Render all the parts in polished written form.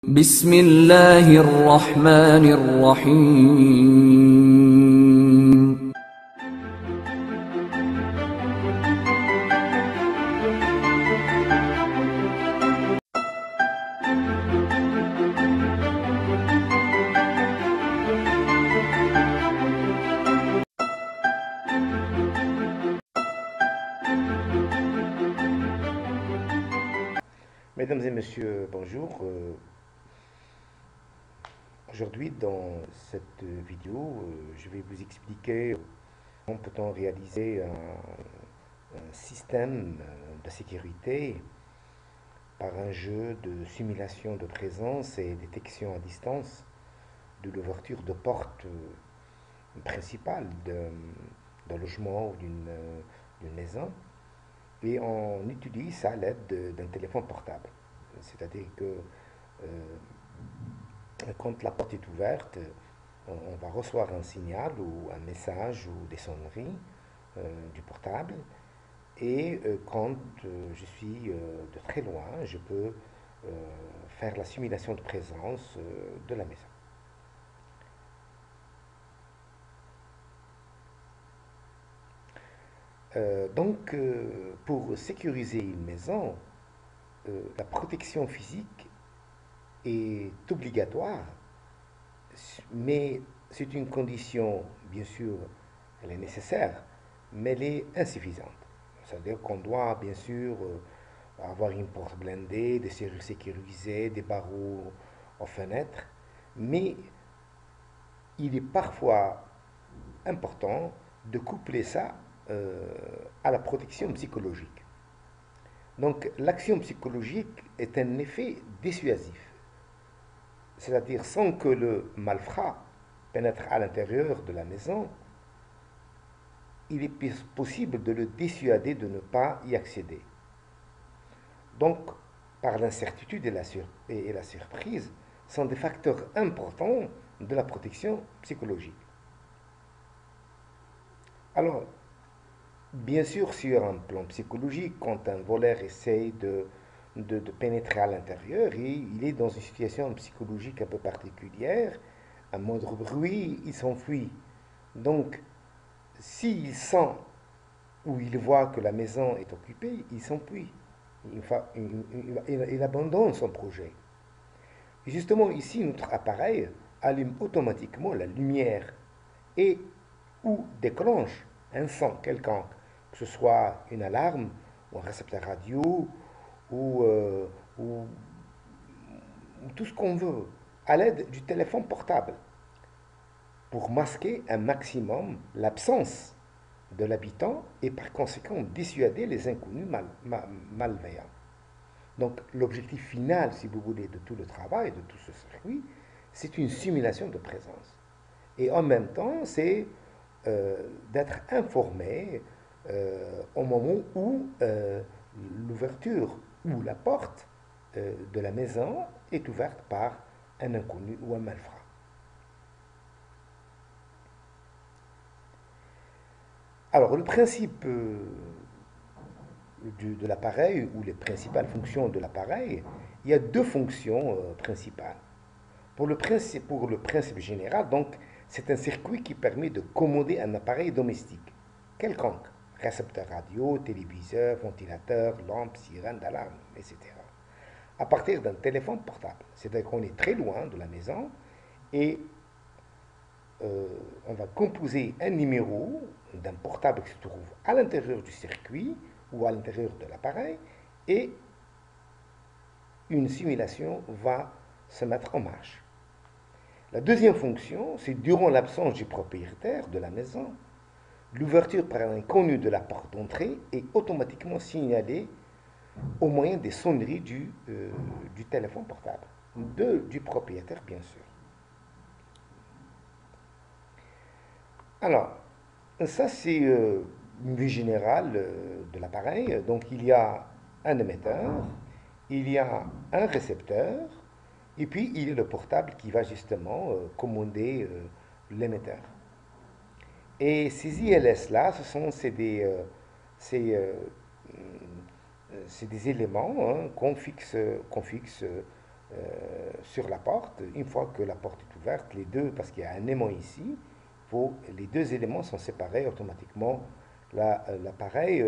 بسم الله الرحمن الرحيم. Mesdames et messieurs, bonjour. Aujourd'hui, dans cette vidéo, je vais vous expliquer comment peut-on réaliser un système de sécurité par un jeu de simulation de présence et détection à distance de l'ouverture de porte principale d'un logement ou d'une maison. Et on utilise ça à l'aide d'un téléphone portable. C'est-à-dire que quand la porte est ouverte, on va recevoir un signal ou un message ou des sonneries du portable. Et quand je suis de très loin, je peux faire la simulation de présence de la maison. Donc, pour sécuriser une maison, la protection physique est obligatoire, mais c'est une condition, bien sûr, elle est nécessaire, mais elle est insuffisante. C'est-à-dire qu'on doit, bien sûr, avoir une porte blindée, des serrures sécurisées, des barreaux aux fenêtres, mais il est parfois important de coupler ça à la protection psychologique. Donc l'action psychologique est un effet dissuasif, c'est-à-dire sans que le malfrat pénètre à l'intérieur de la maison, il est possible de le dissuader de ne pas y accéder. Donc, par l'incertitude et la surprise, sont des facteurs importants de la protection psychologique. Alors, bien sûr, sur un plan psychologique, quand un voleur essaye de pénétrer à l'intérieur, il est dans une situation psychologique un peu particulière, un moindre bruit, il s'enfuit. Donc, s'il sent ou il voit que la maison est occupée, il s'enfuit. Il abandonne son projet. Et justement, ici, notre appareil allume automatiquement la lumière et ou déclenche un son quelconque, que ce soit une alarme ou un récepteur radio ou, euh, ou, ou tout ce qu'on veut, à l'aide du téléphone portable, pour masquer un maximum l'absence de l'habitant et par conséquent dissuader les inconnus malveillants. Donc l'objectif final, si vous voulez, de tout le travail, de tout ce circuit, c'est une simulation de présence. Et en même temps, c'est d'être informé au moment où l'ouverture ou la porte de la maison est ouverte par un inconnu ou un malfrat. Alors, le principe de l'appareil ou les principales fonctions de l'appareil, il y a deux fonctions principales. Pour le principe général, donc, c'est un circuit qui permet de commander un appareil domestique, quelconque, récepteur radio, téléviseur, ventilateur, lampe, sirène d'alarme, etc. À partir d'un téléphone portable. C'est-à-dire qu'on est très loin de la maison et on va composer un numéro d'un portable qui se trouve à l'intérieur du circuit ou à l'intérieur de l'appareil et une simulation va se mettre en marche. La deuxième fonction, c'est durant l'absence du propriétaire de la maison, l'ouverture par un inconnu de la porte d'entrée est automatiquement signalée au moyen des sonneries du téléphone portable, du propriétaire bien sûr. Alors, ça c'est une vue générale de l'appareil. Donc il y a un émetteur, il y a un récepteur, et puis il y a le portable qui va justement commander l'émetteur. Et ces ILS-là, c'est des éléments qu'on fixe sur la porte. Une fois que la porte est ouverte, les deux, parce qu'il y a un aimant ici, les deux éléments sont séparés automatiquement. L'appareil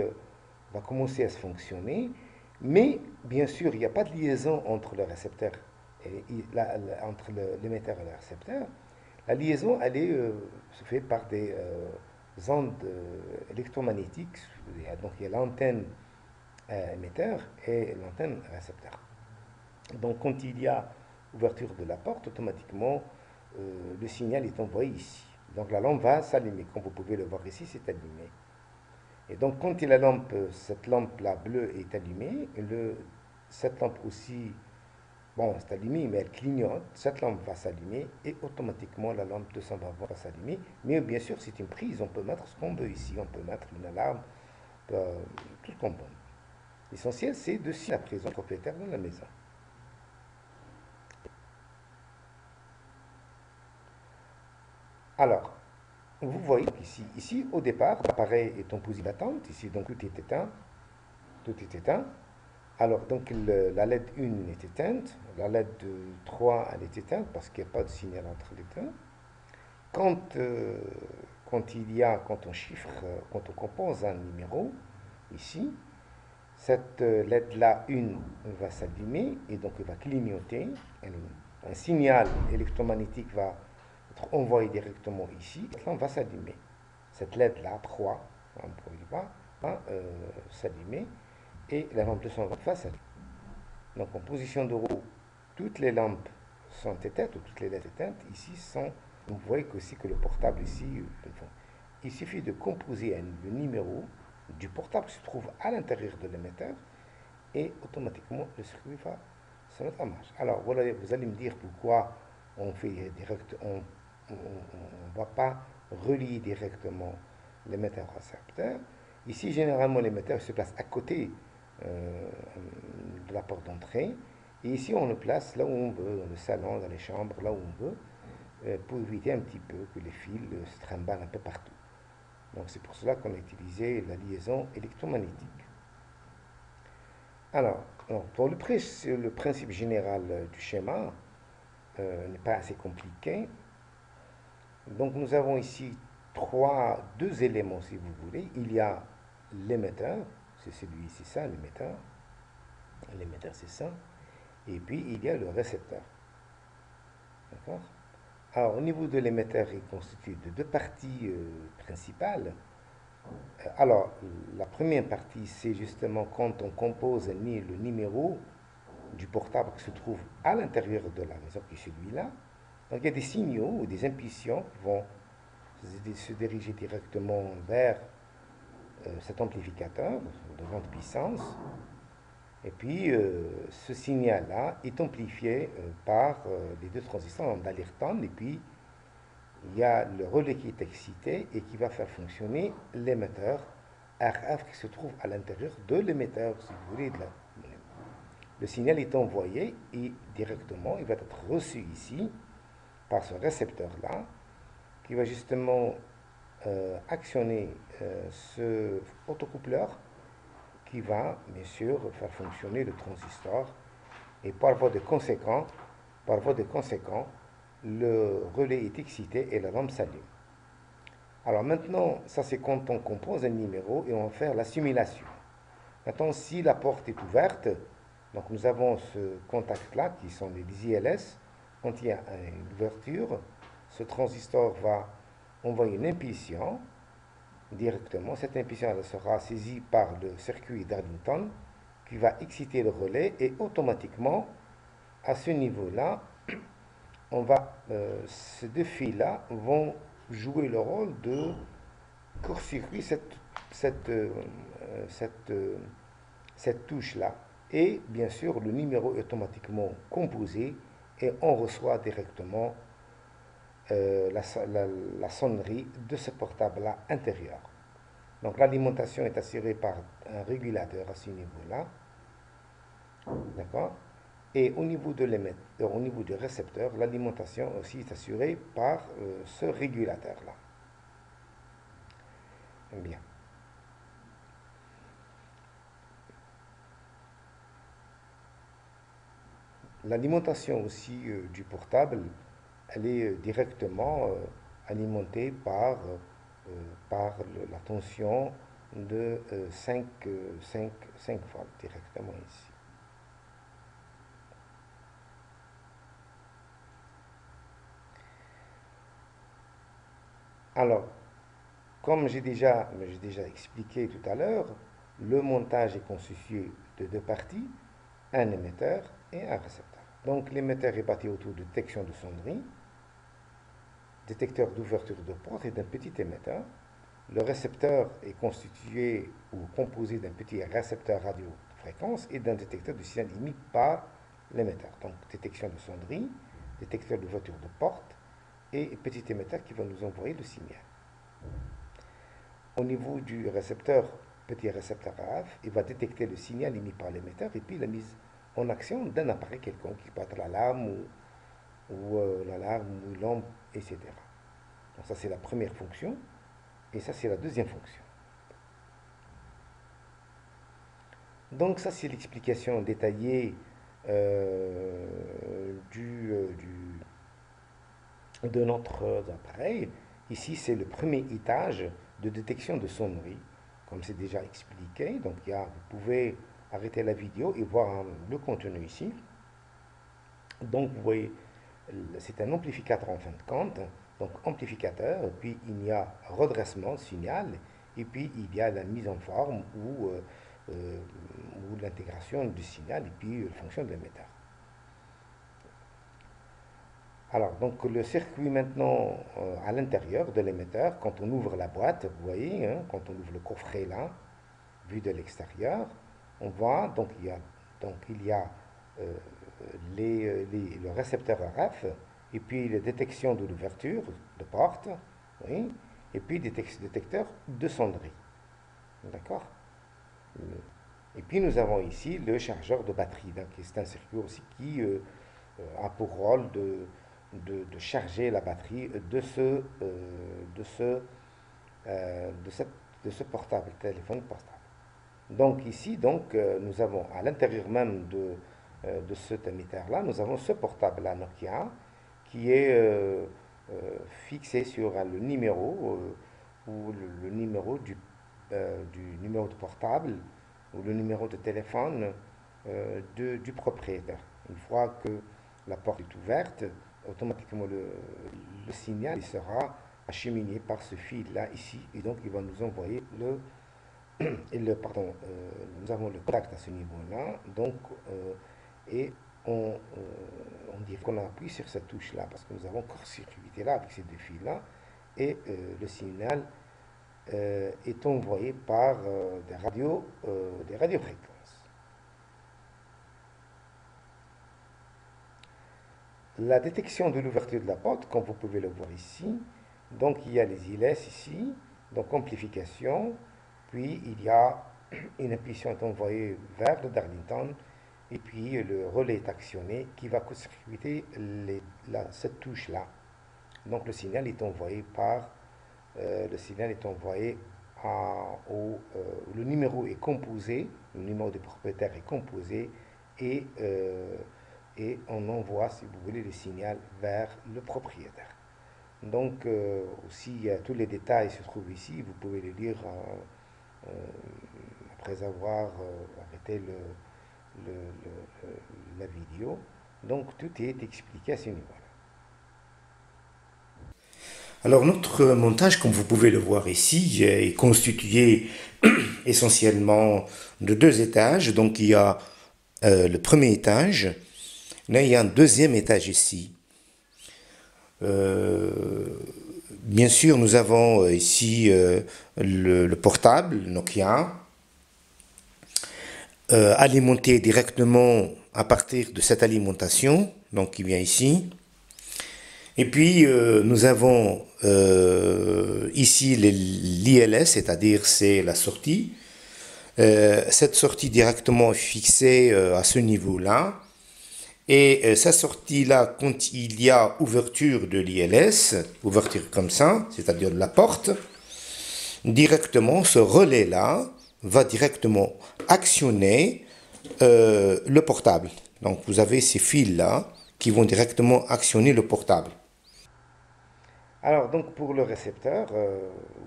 va commencer à se fonctionner, mais bien sûr, il n'y a pas de liaison entre le récepteur entre l'émetteur et le récepteur. La liaison, se fait par des ondes électromagnétiques. Donc, il y a l'antenne émetteur et l'antenne récepteur. Donc, quand il y a ouverture de la porte, automatiquement, le signal est envoyé ici. Donc, la lampe va s'allumer. Comme vous pouvez le voir ici, c'est allumé. Et donc, quand cette lampe-là bleue est allumée, cette lampe aussi, bon, c'est allumé, mais elle clignote. Cette lampe va s'allumer et automatiquement, la lampe 220 volts va s'allumer. Mais bien sûr, c'est une prise. On peut mettre ce qu'on veut ici. On peut mettre une alarme, tout ce qu'on veut. L'essentiel, c'est de signaler la présence propriétaire dans la maison. Alors, vous voyez ici au départ, l'appareil est en position d'attente. Ici, donc, tout est éteint. Tout est éteint. Alors, donc, la LED 1 est éteinte. La LED 3, elle est éteinte parce qu'il n'y a pas de signal entre les deux. Quand on chiffre, quand on compose un numéro, ici, cette LED-là, 1, va s'allumer et donc elle va clignoter. Un signal électromagnétique va être envoyé directement ici. Et là, on va s'allumer. Cette LED-là, 3, va s'allumer et la lampe 220 va s'allumer. Donc en position de roue, toutes les lampes sont éteintes, ou toutes les LED éteintes. Ici, vous voyez aussi que le portable ici, il suffit de composer le numéro du portable qui se trouve à l'intérieur de l'émetteur et automatiquement le circuit va se mettre en marche. Alors voilà, vous allez me dire pourquoi on fait on ne va pas relier directement l'émetteur au récepteur. Ici, généralement, l'émetteur se place à côté de la porte d'entrée. Et ici, on le place là où on veut, dans le salon, dans les chambres, là où on veut, pour éviter un petit peu que les fils se trimballent un peu partout. Donc c'est pour cela qu'on a utilisé la liaison électromagnétique. Alors, pour le principe général du schéma n'est pas assez compliqué. Donc nous avons ici deux éléments si vous voulez. Il y a l'émetteur, c'est celui, c'est ça l'émetteur. L'émetteur c'est ça. Et puis il y a le récepteur. D'accord? Alors au niveau de l'émetteur, il est constitué de deux parties principales. Alors la première partie, c'est justement quand on compose le numéro du portable qui se trouve à l'intérieur de la maison, qui est celui-là. Donc il y a des signaux ou des impulsions qui vont se diriger directement vers cet amplificateur de grande puissance. Et puis ce signal-là est amplifié par les deux transistors d'alertone. Et puis il y a le relais qui est excité et qui va faire fonctionner l'émetteur RF qui se trouve à l'intérieur de l'émetteur, si vous voulez. Le signal est envoyé et directement, il va être reçu ici par ce récepteur-là qui va justement actionner ce autocoupleur qui va bien sûr faire fonctionner le transistor et par voie de conséquent, le relais est excité et la lampe s'allume. Alors maintenant, ça c'est quand on compose un numéro et on va faire la simulation. Maintenant, si la porte est ouverte, donc nous avons ce contact-là qui sont les ILS. Quand il y a une ouverture, ce transistor va envoyer une impulsion directement. Cette impulsion elle sera saisie par le circuit d'Arlington qui va exciter le relais et automatiquement, à ce niveau-là, ces deux fils-là vont jouer le rôle de court-circuit cette touche-là. Et bien sûr, le numéro est automatiquement composé et on reçoit directement la sonnerie de ce portable-là intérieur. Donc l'alimentation est assurée par un régulateur à ce niveau-là. D'accord? Et au niveau au niveau du récepteur, l'alimentation aussi est assurée par ce régulateur-là. Bien. l'alimentation aussi du portable, elle est directement alimentée par la tension de 5 volts directement ici. Alors, comme j'ai déjà expliqué tout à l'heure, le montage est constitué de deux parties, un émetteur et un récepteur. Donc l'émetteur est bâti autour de détection de sonnerie, détecteur d'ouverture de porte et d'un petit émetteur. Le récepteur est constitué ou composé d'un petit récepteur radiofréquence et d'un détecteur de signal émis par l'émetteur. Donc détection de sonnerie, détecteur d'ouverture de porte et petit émetteur qui va nous envoyer le signal. Au niveau du récepteur, petit récepteur RF, il va détecter le signal émis par l'émetteur et puis la mise en action d'un appareil quelconque qui peut être l'alarme ou une lampe, etc. Donc ça c'est la première fonction et ça c'est la deuxième fonction. Donc ça c'est l'explication détaillée de notre appareil. Ici c'est le premier étage de détection de sonnerie, comme c'est déjà expliqué. Donc vous pouvez arrêter la vidéo et voir le contenu ici. Donc vous voyez, c'est un amplificateur en fin de compte. Donc amplificateur, puis il y a redressement de signal, et puis il y a la mise en forme ou l'intégration du signal, et puis la fonction de l'émetteur. Alors, donc le circuit maintenant à l'intérieur de l'émetteur, quand on ouvre la boîte, vous voyez, hein, quand on ouvre le coffret là, vu de l'extérieur, on voit, donc il y a le récepteur RF, et puis la détection de l'ouverture de porte, oui, et puis détecteur de sonnerie. D'accord? Et puis nous avons ici le chargeur de batterie, donc c'est un circuit aussi qui a pour rôle de charger la batterie de ce portable, téléphone portable. Donc ici, nous avons à l'intérieur même de cet émetteur-là, nous avons ce portable-là Nokia qui est fixé sur le numéro ou le numéro du numéro de portable ou le numéro de téléphone du propriétaire. Une fois que la porte est ouverte, automatiquement le signal sera acheminé par ce fil-là ici, et donc il va nous envoyer nous avons le contact à ce niveau-là, donc et on dit qu'on appuie sur cette touche-là parce que nous avons court-circuité là avec ces deux fils-là, et le signal est envoyé par des radiofréquences. La détection de l'ouverture de la porte, comme vous pouvez le voir ici, donc il y a les ILS ici, donc amplification, puis il y a une impulsion est envoyée vers le Darlington, et puis le relais est actionné qui va court-circuiter cette touche-là. Donc le signal est envoyé le numéro est composé, le numéro du propriétaire est composé, et on envoie, si vous voulez, le signal vers le propriétaire. Donc aussi, tous les détails se trouvent ici, vous pouvez les lire après avoir arrêté la vidéo. Donc tout est expliqué à ce niveau-là. Alors notre montage, comme vous pouvez le voir ici, est constitué essentiellement de deux étages. Donc il y a le premier étage, là il y a un deuxième étage ici. Bien sûr, nous avons ici le portable Nokia, alimenté directement à partir de cette alimentation, donc qui vient ici. Et puis nous avons ici l'ILS, c'est-à-dire c'est la sortie. Cette sortie directement fixée à ce niveau-là. Et sa sortie-là, quand il y a ouverture de l'ILS, ouverture comme ça, c'est-à-dire de la porte, directement, ce relais-là va directement actionner le portable. Donc vous avez ces fils-là qui vont directement actionner le portable. Alors donc pour le récepteur,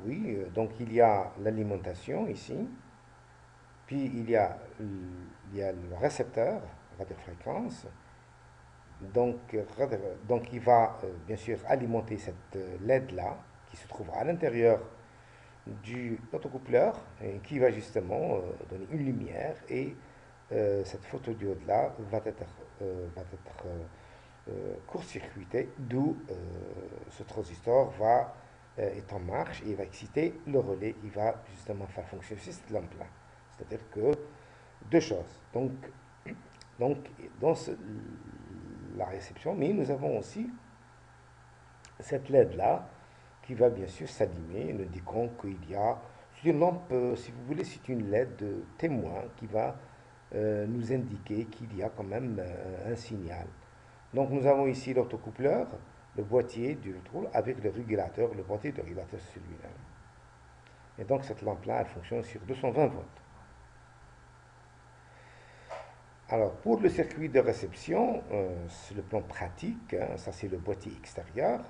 oui, donc il y a l'alimentation ici, puis il y a le récepteur, radiofréquence. Donc, donc il va bien sûr alimenter cette LED-là qui se trouve à l'intérieur du autocoupleur et qui va justement donner une lumière et cette photodiode-là va être court-circuitée, d'où ce transistor est en marche et il va exciter le relais, il va justement faire fonctionner cette lampe-là. C'est-à-dire que deux choses. Donc dans la réception, mais nous avons aussi cette LED-là qui va bien sûr s'allumer, nous indiquant qu'il y a, c'est une lampe, si vous voulez, c'est une LED témoin qui va nous indiquer qu'il y a quand même un signal. Donc nous avons ici l'autocoupleur, le boîtier du rôle avec le régulateur, le boîtier de régulateur celui-là. Et donc cette lampe-là, elle fonctionne sur 220 volts. Alors pour le circuit de réception, c'est le plan pratique, hein, ça c'est le boîtier extérieur.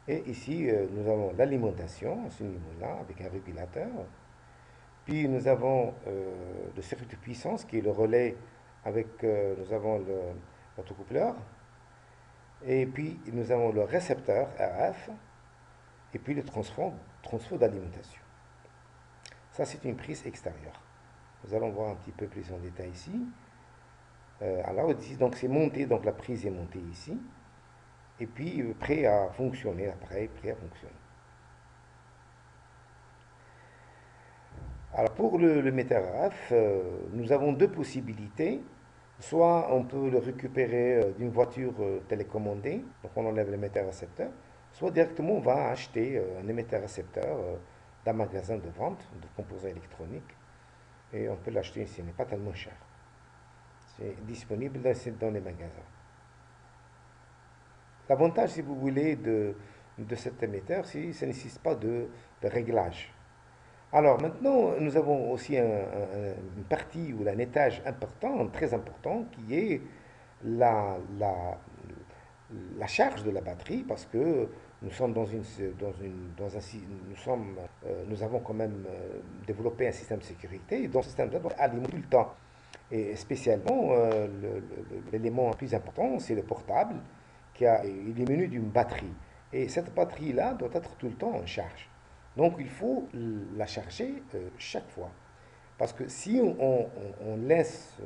Et ici, nous avons l'alimentation à ce niveau-là avec un régulateur. Puis nous avons le circuit de puissance qui est le relais avec, nous avons l'autocoupleur. Et puis nous avons le récepteur RF et puis le transfert d'alimentation. Ça c'est une prise extérieure. Nous allons voir un petit peu plus en détail ici. Alors ici, donc c'est monté, donc la prise est montée ici. Et puis prêt à fonctionner après, prêt à fonctionner. Alors pour le l'émetteur RF, nous avons deux possibilités. Soit on peut le récupérer d'une voiture télécommandée, donc on enlève l'émetteur récepteur, soit directement on va acheter un émetteur récepteur d'un magasin de vente de composants électroniques et on peut l'acheter, ce n'est pas tellement cher. C'est disponible dans les magasins. L'avantage, si vous voulez, de cet émetteur, c'est que ça ne nécessite pas de réglage. Alors maintenant, nous avons aussi une partie ou un étage important, très important, qui est la, la, la charge de la batterie, parce que nous sommes nous avons quand même développé un système de sécurité, et dans ce système doit alimenter tout le temps. Et spécialement, l'élément le plus important, c'est le portable, il est muni d'une batterie. Et cette batterie-là doit être tout le temps en charge. Donc il faut la charger chaque fois. Parce que si on laisse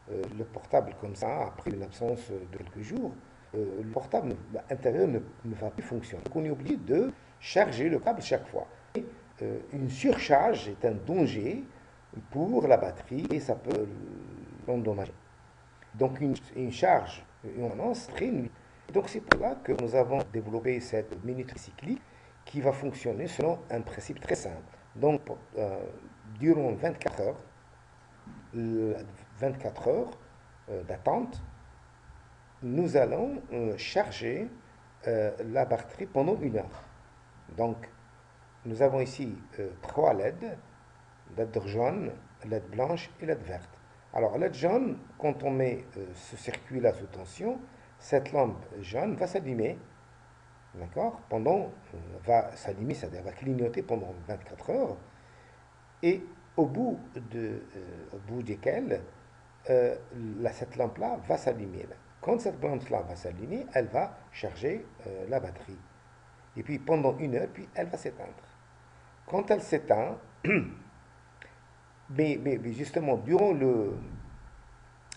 le portable comme ça, après une absence de quelques jours, le portable intérieur ne va plus fonctionner. Donc on est obligé de charger le câble chaque fois. Et, une surcharge est un danger pour la batterie et ça peut l'endommager. Donc une charge, une annonce très nuit. Donc c'est pour là que nous avons développé cette minuterie cyclique qui va fonctionner selon un principe très simple. Donc durant 24 heures d'attente, nous allons charger la batterie pendant 1 heure. Donc nous avons ici 3 LED, LED jaune, LED blanche et LED verte. Alors LED jaune, quand on met ce circuit-là sous tension, cette lampe jaune va s'allumer, d'accord, va s'allumer, c'est-à-dire va clignoter pendant 24 heures, et au bout desquelles cette lampe-là va s'allumer. Quand cette lampe-là va s'allumer, elle va charger la batterie. Et puis pendant 1 heure, puis elle va s'éteindre. Quand elle s'éteint, mais justement, durant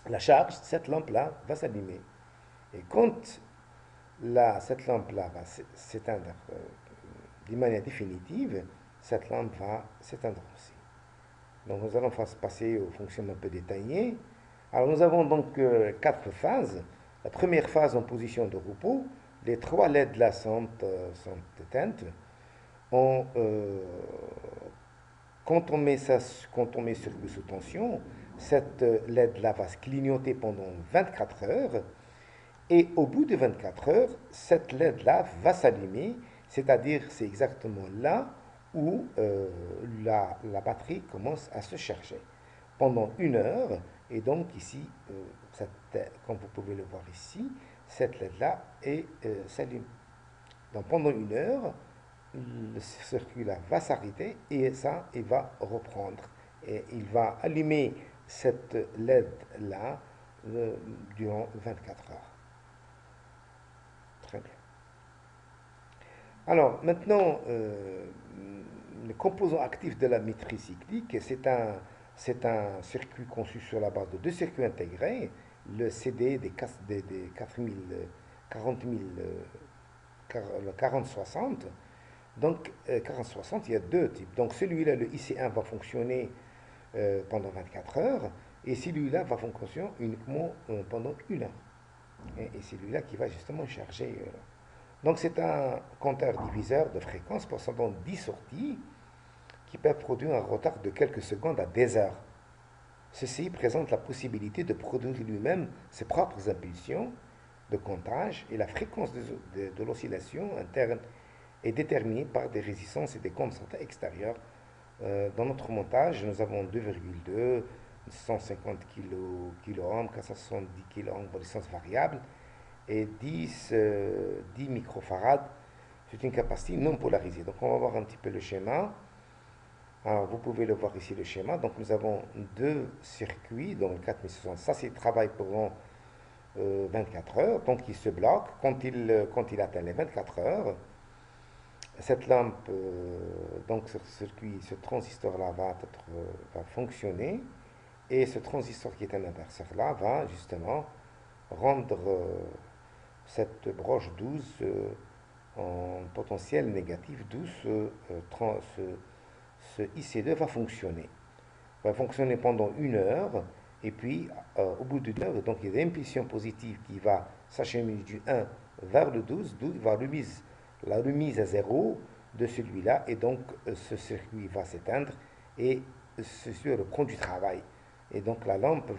la charge, cette lampe-là va s'allumer. Et quand cette lampe-là va s'éteindre d'une manière définitive, cette lampe va s'éteindre aussi. Donc nous allons passer au fonctionnement un peu détaillé. Alors nous avons donc 4 phases. La première phase en position de repos, les 3 LED là sont éteintes. Quand on met circuit sous tension, cette LED là va se clignoter pendant 24 heures. Et au bout de 24 heures, cette LED-là va s'allumer, c'est-à-dire c'est exactement là où la batterie commence à se charger. Pendant 1 heure, et donc ici, cette comme vous pouvez le voir ici, cette LED-là s'allume. Donc pendant 1 heure, le circuit-là va s'arrêter et ça, il va reprendre. Et il va allumer cette LED-là durant 24 heures. Très bien. Alors maintenant, le composant actif de la maîtrise cyclique, c'est un circuit conçu sur la base de 2 circuits intégrés, le CD des 4000, 4060. Donc 4060, il y a 2 types. Donc celui-là, le IC1, va fonctionner pendant 24 heures et celui-là va fonctionner uniquement pendant 1 heure. Et celui-là qui va justement charger. Donc c'est un compteur diviseur de fréquence possédant 10 sorties qui peuvent produire un retard de quelques secondes à des heures. Ceci présente la possibilité de produire lui-même ses propres impulsions de comptage et la fréquence de l'oscillation interne est déterminée par des résistances et des constantes extérieures. Dans notre montage, nous avons 2,2, 150 kOhm, 470 kOhm de résistance variable et 10 microfarads. C'est une capacité non polarisée. Donc on va voir un petit peu le schéma. Alors vous pouvez le voir ici le schéma. Donc nous avons 2 circuits, donc le 4060. Ça c'est le travail pendant 24 heures. Donc il se bloque quand il atteint les 24 heures. Cette lampe, donc ce circuit, ce transistor-là va fonctionner et ce transistor qui est un inverseur-là va justement rendre cette broche 12 en potentiel négatif, d'où ce IC2 va fonctionner. Va fonctionner pendant 1 heure et puis au bout d'1 heure, donc il y a une impulsion positive qui va s'acheminer du 1 vers le 12, d'où il va la remise à 0 de celui-là et donc ce circuit va s'éteindre et ceci reprend du travail. Et donc la lampe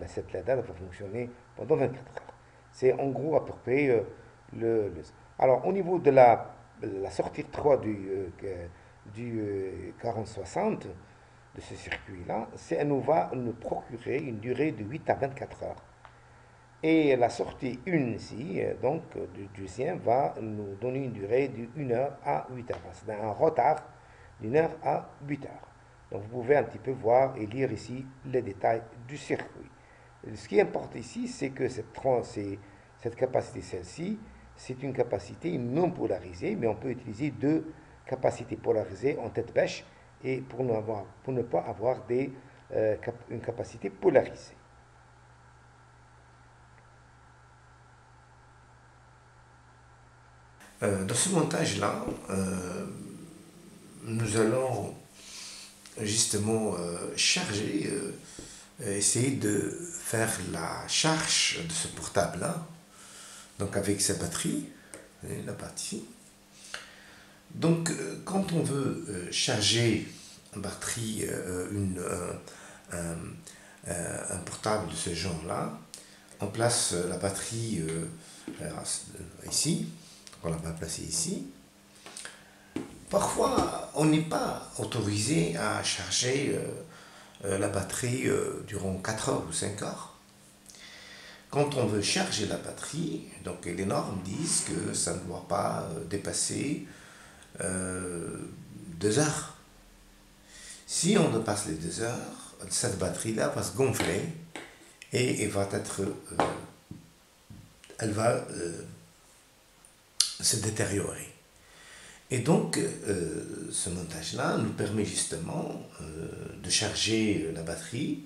cette LED va fonctionner pendant 24 heures. C'est en gros à peu près Alors au niveau de la sortie 3 du 4060, de ce circuit-là, nous va nous procurer une durée de 8 à 24 heures. Et la sortie 1 ici, donc du deuxième, va nous donner une durée de 1 heure à 8 heures. C'est un retard d'1 heure à 8 heures. Donc vous pouvez un petit peu voir et lire ici les détails du circuit. Ce qui importe ici, c'est que cette capacité, celle-ci, c'est une capacité non polarisée, mais on peut utiliser 2 capacités polarisées en tête bêche et pour ne pas avoir une capacité polarisée. Dans ce montage-là, nous allons justement charger, essayer de faire la charge de ce portable-là, donc avec sa batterie, la partie. Donc quand on veut charger une batterie, un portable de ce genre-là, on place la batterie ici. On va placer ici. Parfois, on n'est pas autorisé à charger la batterie durant 4 heures ou 5 heures. Quand on veut charger la batterie, donc les normes disent que ça ne doit pas dépasser 2 heures. Si on dépasse les 2 heures, cette batterie-là va se gonfler et elle va se détériorer. Et donc, ce montage-là nous permet justement de charger la batterie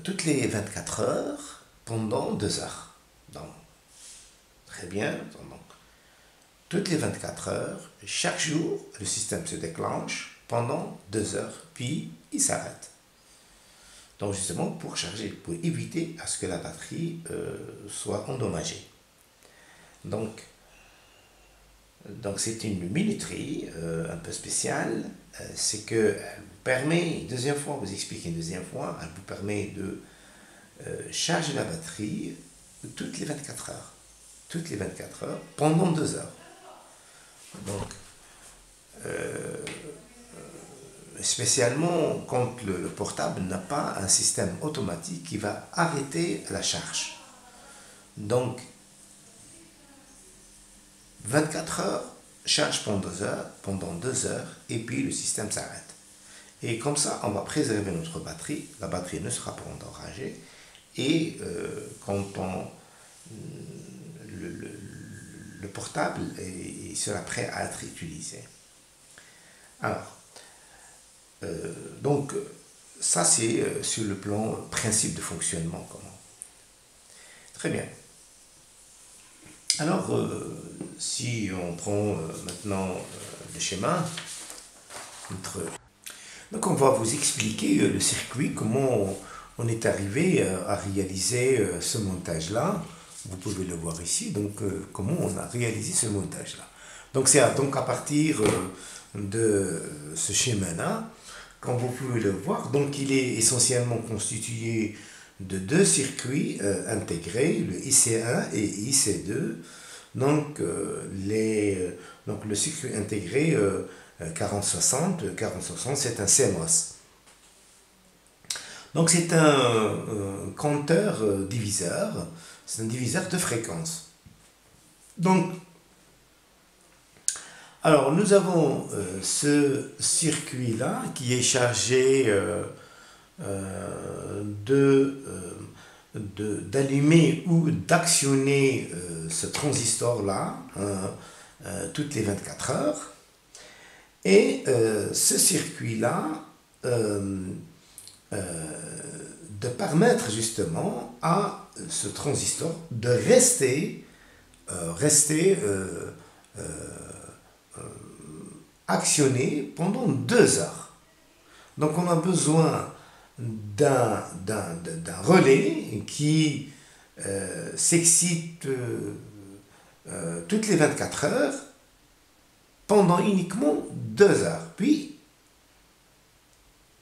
toutes les 24 heures pendant 2 heures. Donc, très bien. Donc, toutes les 24 heures, chaque jour, le système se déclenche pendant 2 heures, puis il s'arrête. Donc, justement, pour charger, pour éviter à ce que la batterie soit endommagée. Donc c'est une minuterie un peu spéciale, c'est qu'elle vous permet, deuxième fois, vous expliquer une deuxième fois, elle vous permet de charger la batterie toutes les 24 heures. Toutes les 24 heures, pendant 2 heures. Donc, spécialement quand le portable n'a pas un système automatique qui va arrêter la charge. Donc, 24 heures, charge pendant 2 heures, et puis le système s'arrête. Et comme ça, on va préserver notre batterie, la batterie ne sera pas endommagée, et quand le portable il sera prêt à être utilisé. Alors, donc, ça c'est sur le plan principe de fonctionnement. Très bien. Alors, si on prend maintenant le schéma, donc on va vous expliquer le circuit, comment on est arrivé à réaliser ce montage-là. Vous pouvez le voir ici, donc comment on a réalisé ce montage-là. Donc c'est donc à partir de ce schéma-là, comme vous pouvez le voir, donc il est essentiellement constitué de 2 circuits intégrés, le IC1 et IC2. Donc, donc le circuit intégré 4060, c'est un CMOS. Donc c'est un compteur diviseur, c'est un diviseur de fréquence. Donc, alors nous avons ce circuit-là qui est chargé d'allumer ou d'actionner ce transistor-là toutes les 24 heures. Et ce circuit-là de permettre justement à ce transistor de rester actionné pendant 2 heures. Donc on a besoin d'un relais qui s'excite toutes les 24 heures pendant uniquement 2 heures. Puis,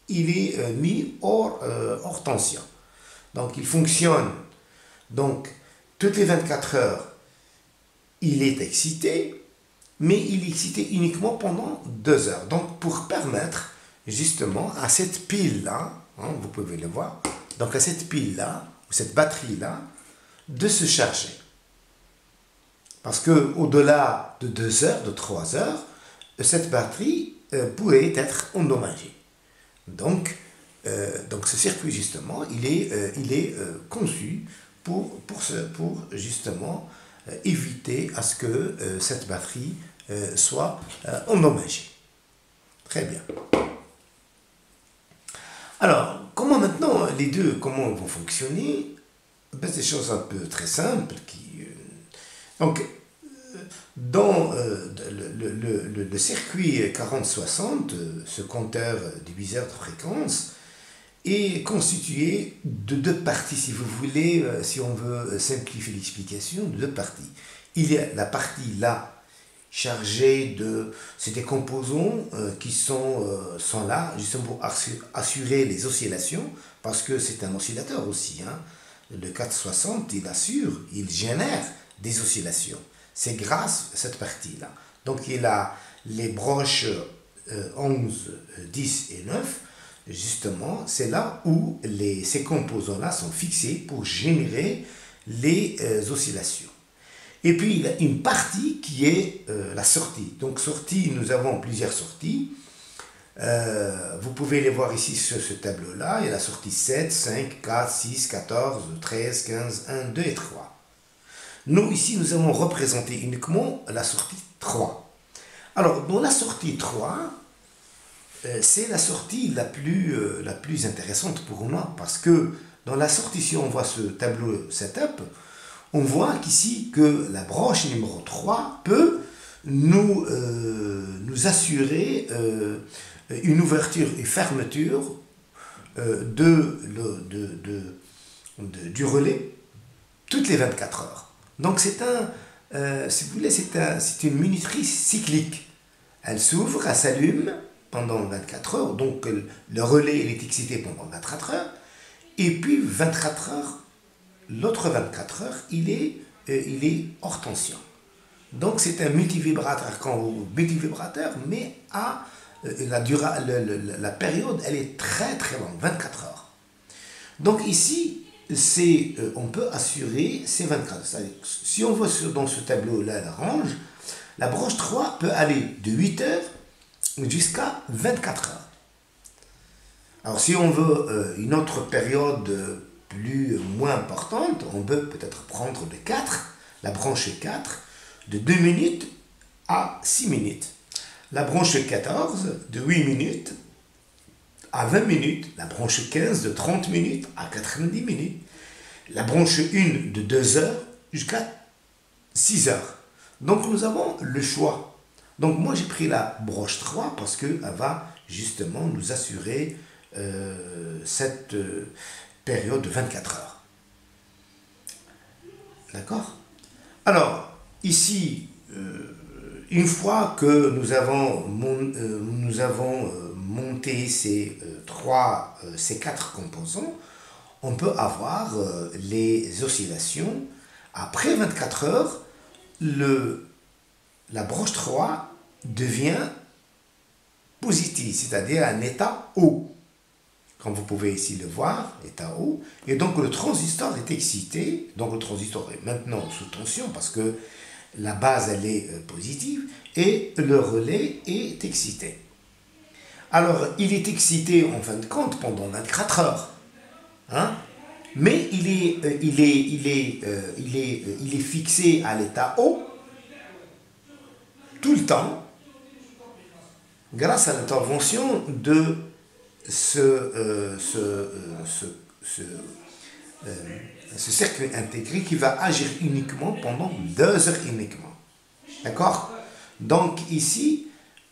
il est mis hors tension. Donc, il fonctionne. Donc, toutes les 24 heures, il est excité, mais il est excité uniquement pendant 2 heures. Donc, pour permettre justement à cette pile-là, hein, vous pouvez le voir, donc à cette pile-là, ou cette batterie-là, de se charger. Parce qu'au-delà de 2 heures, de 3 heures, cette batterie pourrait être endommagée. Donc ce circuit, justement, il est conçu pour justement éviter à ce que cette batterie soit endommagée. Très bien. Alors, comment maintenant les deux, comment vont fonctionner? Ben, c'est des choses un peu très simples donc, dans le circuit 4060, ce compteur diviseur de fréquence est constitué de 2 parties, si vous voulez, si on veut simplifier l'explication, de 2 parties. Il y a la partie là, chargée c'est des composants qui sont là, justement pour assurer les oscillations, parce que c'est un oscillateur aussi, hein. Le 460, il génère des oscillations. C'est grâce à cette partie-là. Donc il a les broches 11, 10 et 9. Justement, c'est là où ces composants-là sont fixés pour générer les oscillations. Et puis il y a une partie qui est la sortie. Donc sortie, nous avons plusieurs sorties. Vous pouvez les voir ici sur ce tableau-là. Il y a la sortie 7, 5, 4, 6, 14, 13, 15, 1, 2 et 3. Nous, ici, nous avons représenté uniquement la sortie 3. Alors, dans la sortie 3, c'est la sortie la plus intéressante pour moi, parce que dans la sortie, si on voit ce tableau setup, on voit qu'ici, que la broche numéro 3 peut nous assurer une ouverture et fermeture du relais toutes les 24 heures. Donc c'est si vous voulez, c'est une minuterie cyclique. Elle s'ouvre, elle s'allume pendant 24 heures, donc le relais il est excité pendant 24 heures, et puis 24 heures, l'autre 24 heures, il est hors tension. Donc c'est un multivibrateur, mais à la période, elle est très très longue, 24 heures. Donc ici, on peut assurer ces 24 heures. Si on voit dans ce tableau-là la range, la branche 3 peut aller de 8 heures jusqu'à 24 heures. Alors si on veut une autre période moins importante, on peut peut-être prendre de 4, la branche 4, de 2 minutes à 6 minutes. La branche 14, de 8 minutes à 20 minutes. La branche 15, de 30 minutes à 90 minutes. La branche 1, de 2 heures jusqu'à 6 heures. Donc nous avons le choix. Donc moi j'ai pris la branche 3 parce qu'elle va justement nous assurer cette période de 24 heures. D'accord? Alors, ici, une fois que nous avons monté ces 4 composants, on peut avoir les oscillations. Après 24 heures, la branche 3 devient positive, c'est-à-dire un état haut. Comme vous pouvez ici le voir, état haut. Et donc le transistor est excité. Donc le transistor est maintenant sous tension parce que la base elle est positive et le relais est excité. Alors il est excité en fin de compte pendant 24 heures. Hein? Mais il est fixé à l'état haut tout le temps grâce à l'intervention de ce circuit intégré qui va agir uniquement pendant 2 heures uniquement. D'accord? Donc ici,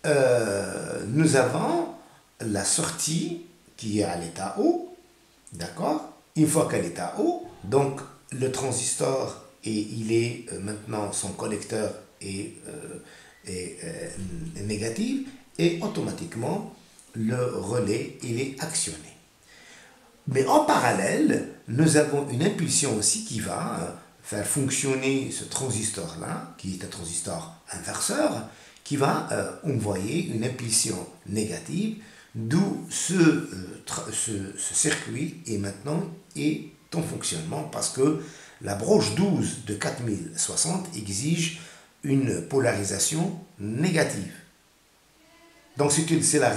nous avons la sortie qui est à l'état haut. D'accord? Une fois qu'elle est à haut, donc le transistor, il est maintenant son collecteur est négatif et automatiquement le relais il est actionné. Mais en parallèle, nous avons une impulsion aussi qui va faire fonctionner ce transistor-là, qui est un transistor inverseur, qui va envoyer une impulsion négative, d'où ce circuit est maintenant en fonctionnement parce que la branche 12 de 4060 exige une polarisation négative. Donc c'est la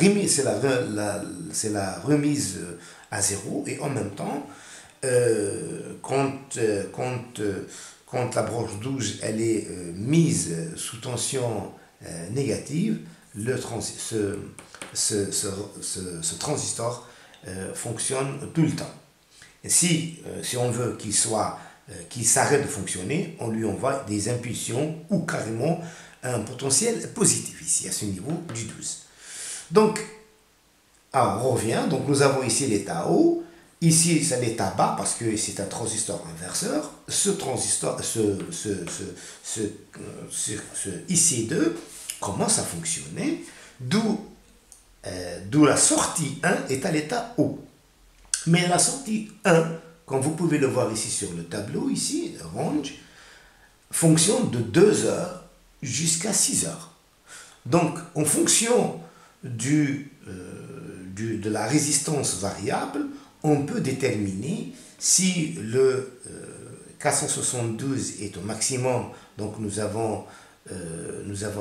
remise à zéro et en même temps, quand la branche 12 elle est mise sous tension négative, ce transistor fonctionne tout le temps. Et si on veut qu'il s'arrête de fonctionner, on lui envoie des impulsions ou carrément un potentiel positif ici à ce niveau du 12. Donc, on revient. Donc, nous avons ici l'état haut. Ici, c'est l'état bas parce que c'est un transistor inverseur. Ce transistor, ce IC2 commence à fonctionner, d'où la sortie 1 est à l'état haut. Mais la sortie 1, comme vous pouvez le voir ici sur le tableau, ici, range, fonctionne de 2 heures jusqu'à 6 heures. Donc, en fonction de la résistance variable, on peut déterminer si le 472 est au maximum, donc nous avons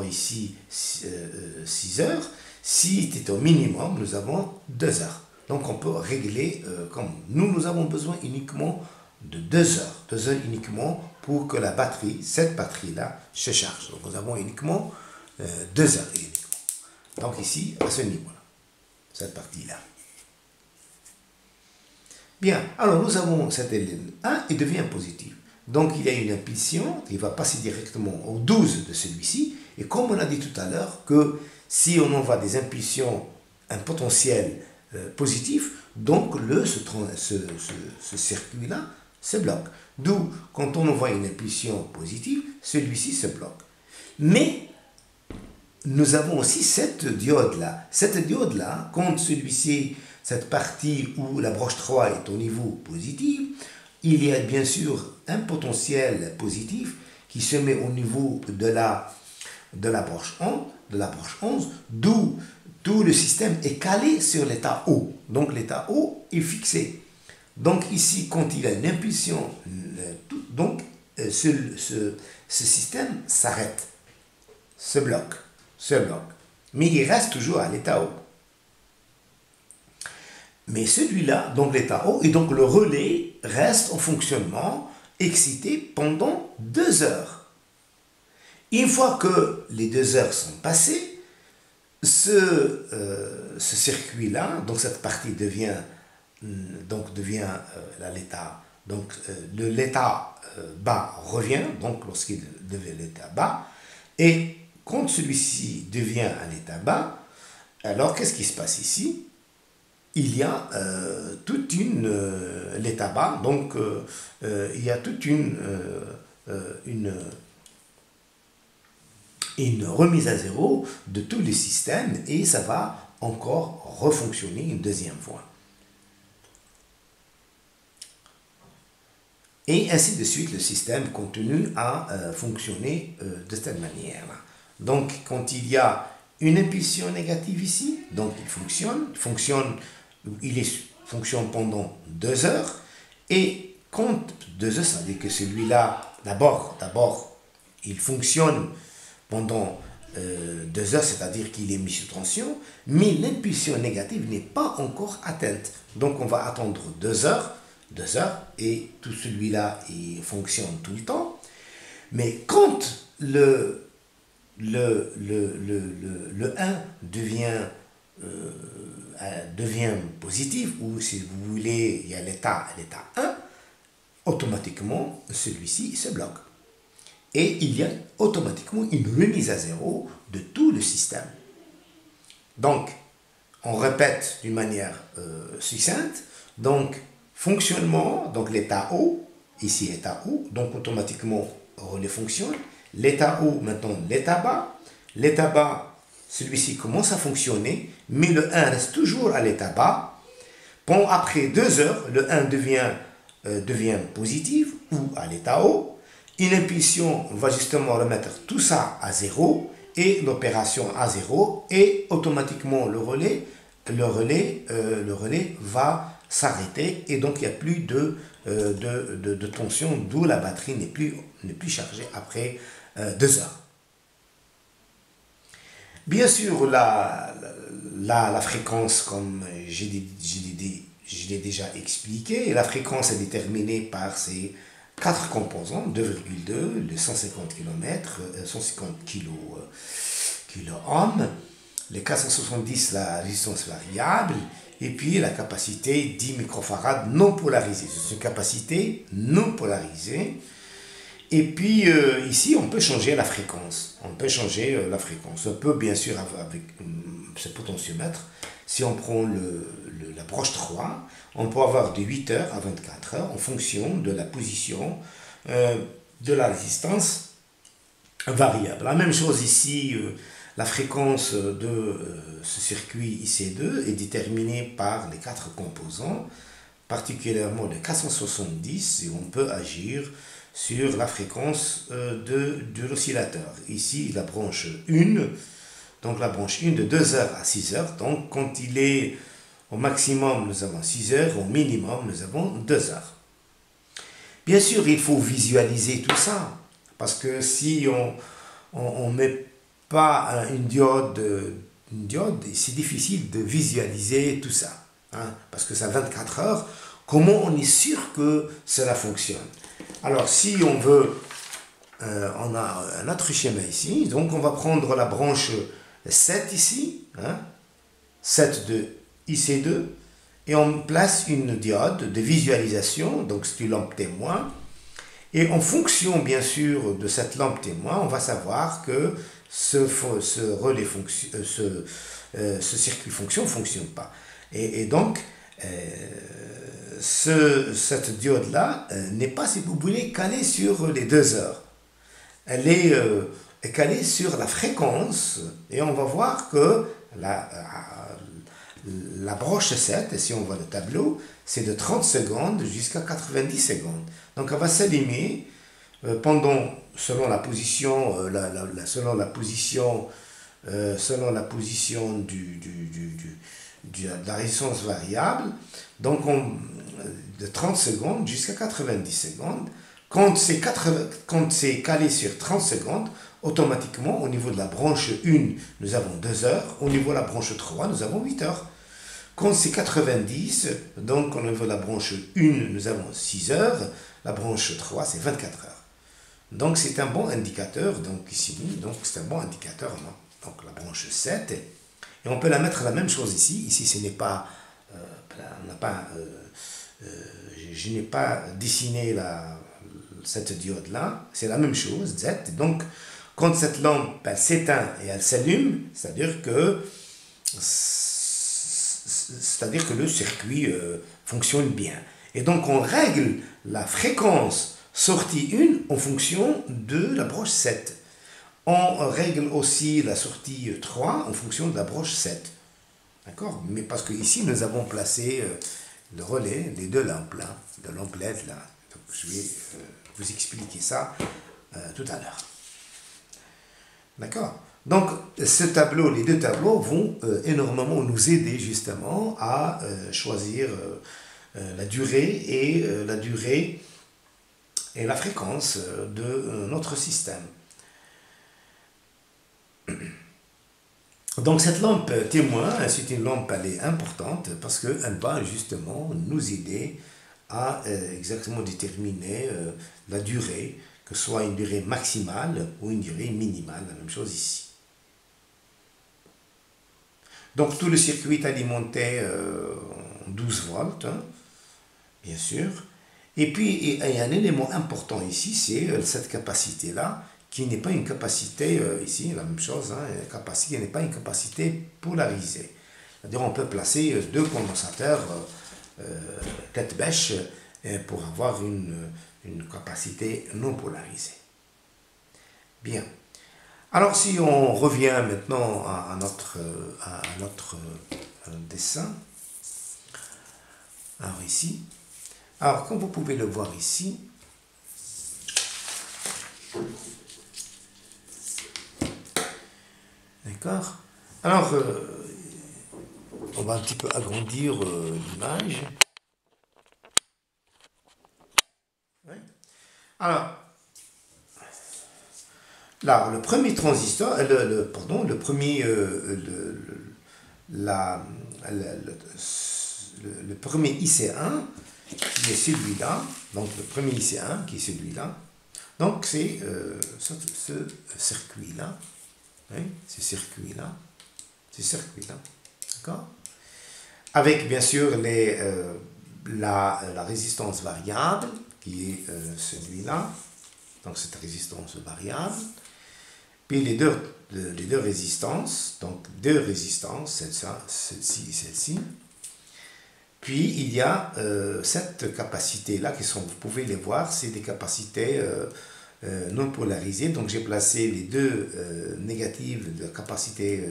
ici 6 heures, si c'est au minimum, nous avons 2 heures. Donc on peut régler comme nous avons besoin uniquement de 2 heures. 2 heures uniquement pour que cette batterie-là se charge. Donc nous avons uniquement 2 heures uniquement. Donc ici, à ce niveau-là, cette partie-là. Bien, alors nous avons cet élément 1 et devient positif. Donc il y a une impulsion qui va passer directement au 12 de celui-ci. Et comme on a dit tout à l'heure que si on envoie des impulsions, un potentiel positif, donc ce circuit-là se bloque. D'où, quand on envoie une impulsion positive, celui-ci se bloque. Mais nous avons aussi cette diode-là. Cette diode-là, quand cette partie où la branche 3 est au niveau positif, il y a bien sûr un potentiel positif qui se met au niveau de la branche 11, d'où tout le système est calé sur l'état haut. Donc l'état haut est fixé. Donc ici, quand il y a une impulsion, donc ce système s'arrête, se bloque. Mais il reste toujours à l'état haut. Mais celui-là, donc l'état haut, et donc le relais reste en fonctionnement, excité pendant 2 heures. Une fois que les 2 heures sont passées, ce circuit-là, donc cette partie devient l'état. Donc l'état bas revient, donc lorsqu'il devient l'état bas, et quand celui-ci devient un état bas, alors qu'est-ce qui se passe ici? Il y a toute l'état bas, donc il y a toute une remise à zéro de tous les systèmes et ça va encore refonctionner une deuxième fois. Et ainsi de suite, le système continue à fonctionner de cette manière-là. Donc, quand il y a une impulsion négative ici, donc il fonctionne pendant 2 heures, et quand 2 heures, ça veut dire que celui-là, d'abord, il fonctionne pendant 2 heures, c'est-à-dire qu'il est mis sous tension, mais l'impulsion négative n'est pas encore atteinte. Donc on va attendre 2 heures, et tout celui-là, il fonctionne tout le temps. Mais quand le 1 devient positif, ou si vous voulez, il y a l'état 1, automatiquement, celui-ci se bloque. Et il y a automatiquement une remise à zéro de tout le système. Donc, on répète d'une manière succincte. Donc, fonctionnement, donc l'état haut, ici état haut, donc automatiquement relais fonctionne. L'état haut, maintenant l'état bas. L'état bas, celui-ci commence à fonctionner, mais le 1 reste toujours à l'état bas. Bon, après 2 heures, le 1 devient positif ou à l'état haut. Une impulsion va justement remettre tout ça à zéro et l'opération à zéro, et automatiquement le relais va s'arrêter et donc il n'y a plus de tension, d'où la batterie n'est plus chargée après 2 heures. Bien sûr, la fréquence, comme je l'ai déjà expliqué, la fréquence est déterminée par ces 4 composants, 2,2, les 150 km, 150 kilo-ohms, les 470, la résistance variable, et puis la capacité 10 microfarad non polarisée. C'est une capacité non polarisée. Et puis ici, on peut changer la fréquence. On peut bien sûr avec ce potentiomètre. Si on prend la broche 3, on peut avoir de 8 heures à 24 heures en fonction de la position de la résistance variable. La même chose ici, la fréquence de ce circuit IC2 est déterminée par les 4 composants, particulièrement le 470, et on peut agir sur la fréquence de l'oscillateur. Ici, la branche 1, donc la branche 1 de 2 heures à 6 heures. Donc, quand il est au maximum, nous avons 6 heures, au minimum, nous avons 2 heures. Bien sûr, il faut visualiser tout ça, parce que si on ne met pas une diode, c'est difficile de visualiser tout ça, hein, parce que ça 24 heures. Comment on est sûr que cela fonctionne? Alors, si on veut, on a un autre schéma ici, donc on va prendre la branche 7 ici, hein, 7 de IC2, et on place une diode de visualisation, donc c'est une lampe témoin, et en fonction bien sûr de cette lampe témoin, on va savoir que ce circuit fonctionne pas. Et donc, cette diode-là n'est pas, si vous voulez, calée sur les 2 heures. Elle est calée sur la fréquence, et on va voir que la broche 7, si on voit le tableau, c'est de 30 secondes jusqu'à 90 secondes. Donc elle va s'allumer selon la position, selon la position de la résistance variable. Donc de 30 secondes jusqu'à 90 secondes. Quand c'est calé sur 30 secondes, automatiquement, au niveau de la branche 1, nous avons 2 heures. Au niveau de la branche 3, nous avons 8 heures. Quand c'est 90, donc au niveau de la branche 1, nous avons 6 heures. La branche 3, c'est 24 heures. Donc c'est un bon indicateur, donc ici, donc c'est un bon indicateur, non? Donc la branche 7. Et on peut la mettre la même chose ici. Ici, ce n'est pas, je n'ai pas dessiné cette diode-là. C'est la même chose, Z. Donc, quand cette lampe elle s'éteint et elle s'allume, c'est-à-dire que le circuit fonctionne bien. Et donc, on règle la fréquence sortie 1 en fonction de la broche 7. On règle aussi la sortie 3 en fonction de la broche 7. D'accord? Mais parce que ici, nous avons placé le relais, les deux lampes là, de lampe LED là. Donc, je vais vous expliquer ça tout à l'heure. D'accord? Donc, ce tableau, les deux tableaux vont énormément nous aider justement à choisir la durée et la fréquence de notre système. Donc cette lampe témoin, c'est une lampe elle est importante parce qu'elle va justement nous aider à exactement déterminer la durée, que ce soit une durée maximale ou une durée minimale, la même chose ici. Donc tout le circuit est alimenté en 12 volts, hein, bien sûr. Et puis il y a un élément important ici, c'est cette capacité-là, qui n'est pas une capacité, ici, la même chose, hein, capacité n'est pas une capacité polarisée. C'est-à-dire on peut placer deux condensateurs tête bêche pour avoir une capacité non polarisée. Bien. Alors si on revient maintenant à notre dessin, alors ici, alors comme vous pouvez le voir ici, d'accord. Alors, on va un petit peu agrandir l'image. Ouais. Alors, là, le premier transistor, le premier IC1, qui est celui-là, donc le premier IC1 qui est celui-là, donc c'est ce circuit-là, hein, ce circuit-là, d'accord? Avec bien sûr la résistance variable, qui est celui-là, donc cette résistance variable, puis les deux résistances, donc deux résistances, celle-ci et celle-ci. Puis il y a cette capacité-là, vous pouvez les voir, c'est des capacités non polarisées. Donc j'ai placé les deux négatives de la capacité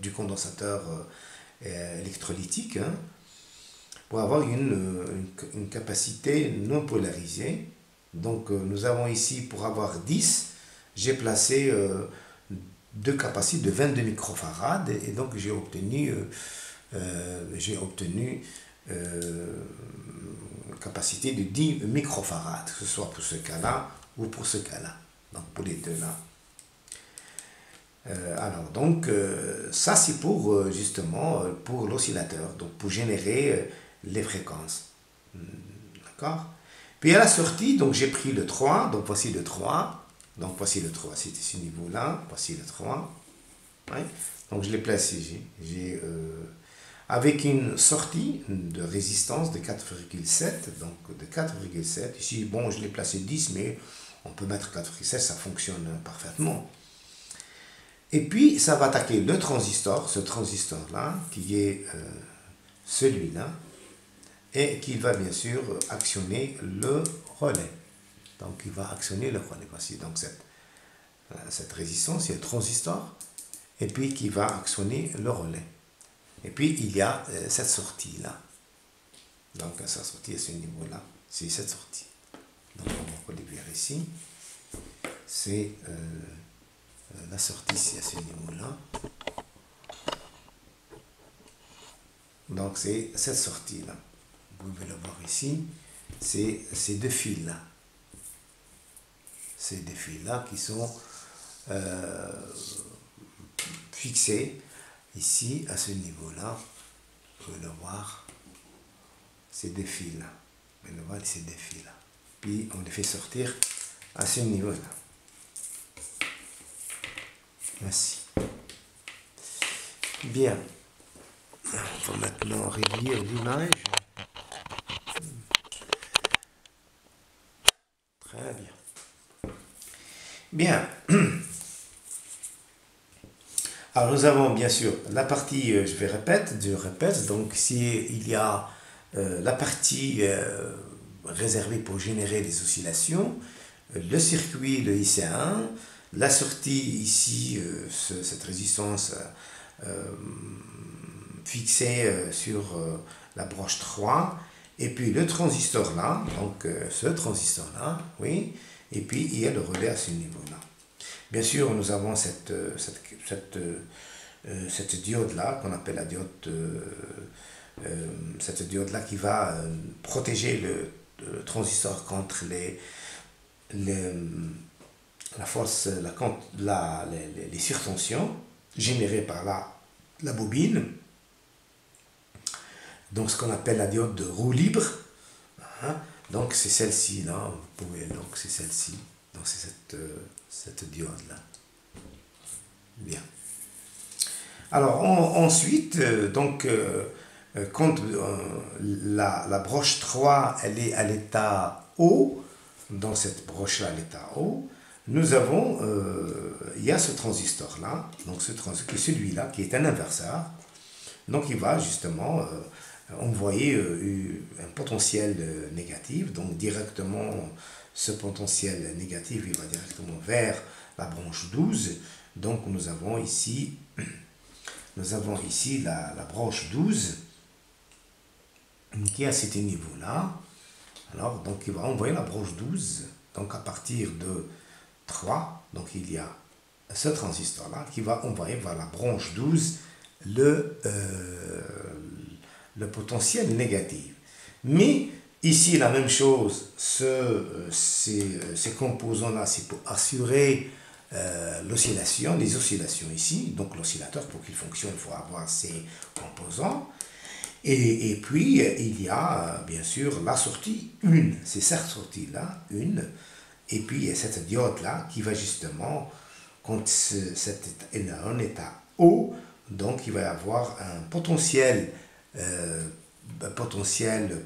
du condensateur électrolytique, hein, pour avoir une capacité non polarisée. Donc nous avons ici, pour avoir 10, j'ai placé deux capacités de 22 microfarad et donc j'ai obtenu une capacité de 10 microfarad, que ce soit pour ce cas-là ou pour ce cas-là, donc pour les deux là. Alors donc ça c'est pour justement pour l'oscillateur, donc pour générer les fréquences, d'accord. Puis à la sortie, donc j'ai pris le 3, donc voici le 3, donc voici le 3, c'était ce niveau là, voici le 3, ouais. Donc je l'ai placé, avec une sortie de résistance de 4,7, donc de 4,7, ici bon je l'ai placé 10, mais on peut mettre 4,7, ça fonctionne parfaitement. Et puis ça va attaquer le transistor, ce transistor là, qui est celui-là, et qui va bien sûr actionner le relais. Donc il va actionner le relais, voici donc cette résistance, c'est le transistor, et puis qui va actionner le relais. Et puis il y a cette sortie là, donc sa sortie à ce niveau là, c'est cette sortie. Donc on va reléver ici, c'est la sortie ici à ce niveau-là. Donc c'est cette sortie-là. Vous pouvez le voir ici. C'est ces deux fils-là. Ces deux fils-là qui sont fixés ici à ce niveau-là. Vous pouvez le voir. Ces deux fils-là. Vous pouvez le voir, ces deux fils-là. Puis on les fait sortir à ce niveau-là. Merci. Bien. On va maintenant réduire l'image. Très bien. Bien. Alors nous avons bien sûr la partie, je répète, donc il y a la partie réservée pour générer les oscillations, le circuit, le IC1, la sortie ici, cette résistance fixée sur la broche 3, et puis le transistor là, donc ce transistor là, oui, et puis il y a le relais à ce niveau-là. Bien sûr, nous avons cette diode-là, qu'on appelle la diode, cette diode-là qui va protéger le transistor contre la force, les surtensions générées par la bobine. Donc, ce qu'on appelle la diode de roue libre. Hein? Donc, c'est celle-ci, là. Vous pouvez, donc, c'est celle-ci. Donc, c'est cette diode-là. Bien. Alors, ensuite, donc, quand la broche 3, elle est à l'état haut, dans cette broche-là, à l'état haut, nous avons, il y a ce transistor-là, donc ce transistor, qui est celui-là, qui est un inverseur. Donc, il va justement envoyer un potentiel négatif, donc directement, ce potentiel négatif, il va directement vers la branche 12. Donc, nous avons ici la branche 12 qui est à ce niveau-là. Alors, donc, il va envoyer la branche 12, donc à partir de 3, donc il y a ce transistor-là qui va envoyer vers la branche 12 le potentiel négatif. Mais ici, la même chose, ces composants-là, c'est pour assurer l'oscillation, les oscillations ici. Donc l'oscillateur, pour qu'il fonctionne, il faut avoir ces composants. Et puis, il y a bien sûr la sortie 1. C'est cette sortie-là, 1. Et puis, il y a cette diode-là qui va justement, quand c'est en état haut, donc il va y avoir un potentiel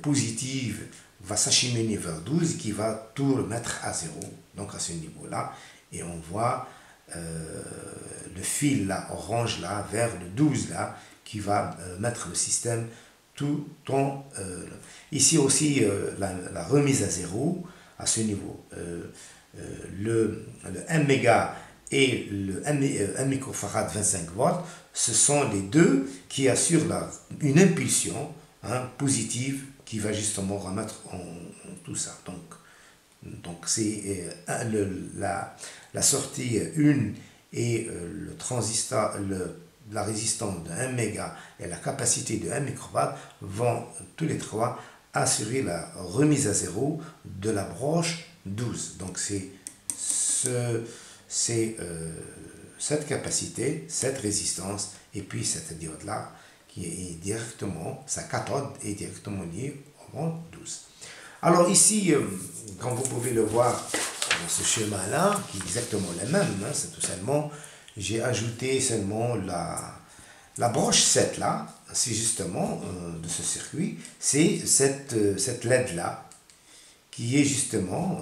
positif va s'acheminer vers 12 qui va tout remettre à 0, donc à ce niveau-là. Et on voit le fil là, orange là, vers le 12 là, qui va mettre le système tout en... ici aussi, la remise à 0 à ce niveau. Le 1 méga et le 1 microfarad 25 volts, ce sont les deux qui assurent une impulsion positive qui va justement remettre en tout ça. Donc c'est la sortie 1 et le transistor, la résistance de 1 méga et la capacité de 1 microfarad vont tous les trois assurer la remise à 0 de la broche 12. Donc c'est cette capacité, cette résistance et puis cette diode là qui est directement, sa cathode est directement liée au branche 12. Alors ici, comme vous pouvez le voir dans ce schéma là, qui est exactement le même, c'est tout simplement, j'ai ajouté seulement la broche 7 là, c'est justement de ce circuit, c'est cette LED là qui est justement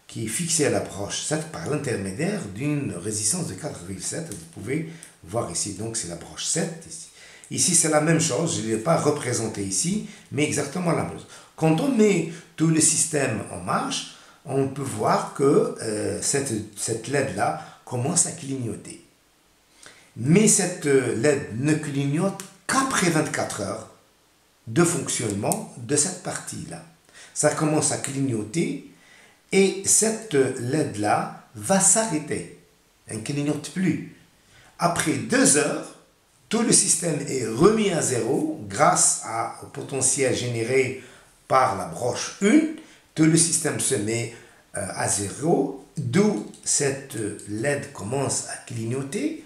qui est fixée à la broche 7 par l'intermédiaire d'une résistance de 4,7. Vous pouvez voir ici, donc c'est la broche 7 ici. Ici c'est la même chose, je ne l'ai pas représenté ici, mais exactement la même chose. Quand on met tout le système en marche, on peut voir que cette LED là commence à clignoter. Mais cette LED ne clignote qu'après 24 heures de fonctionnement de cette partie-là. Ça commence à clignoter et cette LED-là va s'arrêter. elle ne clignote plus. Après 2 heures, tout le système est remis à zéro grâce au potentiel généré par la broche 1. Tout le système se met à zéro, d'où cette LED commence à clignoter.